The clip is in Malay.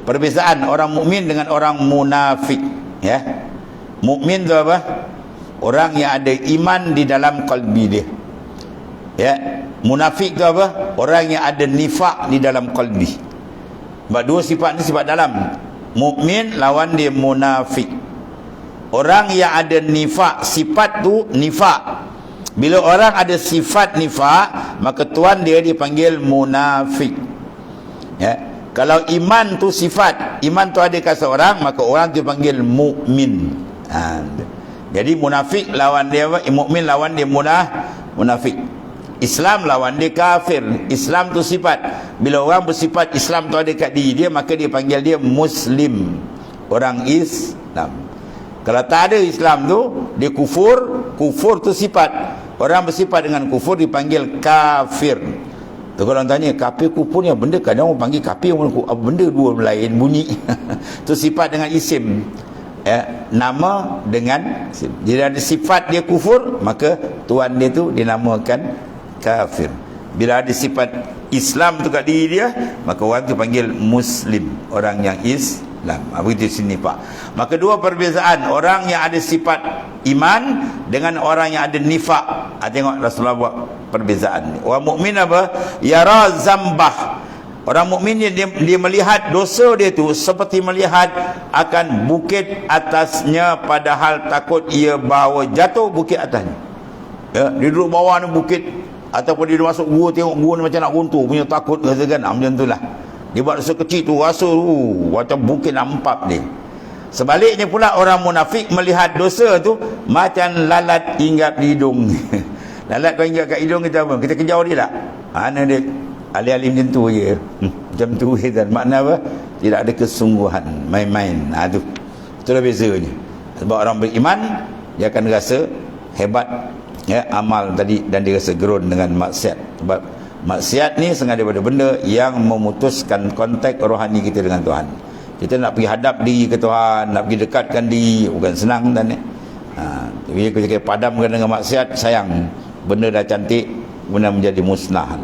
Perbezaan orang mukmin dengan orang munafik, ya. Mukmin tu apa? Orang yang ada iman di dalam qalbi dia. Ya. Munafik tu apa? Orang yang ada nifak di dalam qalbi. Sebab dua sifat ni sifat dalam. Mukmin lawan dia munafik. Orang yang ada nifak, sifat tu nifak. Bila orang ada sifat nifak, maka tuan dia dipanggil munafik. Ya. Kalau iman tu sifat, iman tu ada kat seorang, maka orang tu dipanggil mukmin. Jadi munafik lawan dia apa? Mukmin lawan dia munafik. Islam lawan dia kafir. Islam tu sifat. Bila orang bersifat Islam tu ada kat diri dia, maka dia panggil dia muslim, orang Islam. Kalau tak ada Islam tu, dia kufur. Kufur tu sifat. Orang bersifat dengan kufur dipanggil kafir. Tu kalau orang tanya, kafir kufur ni benda, kadang orang panggil kafir, benda dua lain bunyi. Tu sifat dengan isim. Ya, nama dengan isim. Bila ada sifat dia kufur, maka tuan dia tu dinamakan kafir. Bila ada sifat Islam tu kat diri dia, maka orang tu panggil muslim, orang yang Islam. Begitu sini Pak. Maka dua perbezaan, orang yang ada sifat iman dengan orang yang ada nifak. Tengok Rasulullah buat perbezaan ni. Orang mukmin apa? Yara zambah. Orang mukmin dia melihat dosa dia tu seperti melihat akan bukit atasnya, padahal takut ia bahawa jatuh bukit atasnya. Ya, dia duduk bawah ni bukit, ataupun dia masuk gua, tengok gua ni macam nak runtuh, punya takut rasakan. Macam itulah. Dia buat dosa kecil tu rasa macam bukit nampak dia. Sebaliknya pula orang munafik melihat dosa tu macam lalat hinggap di hidung. Lalat kau hinggap kat hidung kita apa? Kita kejar dia tak? Mana dia? Alih-alih macam tu je. Macam tu je kan. Makna apa? Tidak ada kesungguhan, main-main. Tu. Itulah bezanya. Sebab orang beriman, dia akan rasa hebat, ya, amal tadi, dan dia rasa gerun dengan maksiat. Sebab maksiat ni sengaja daripada benda yang memutuskan kontak rohani kita dengan Tuhan. Kita nak pergi hadap diri ke Tuhan, nak pergi dekatkan diri, bukan senang dan ni. Bila kita padamkan dengan maksiat, sayang, benda dah cantik, benda menjadi musnah.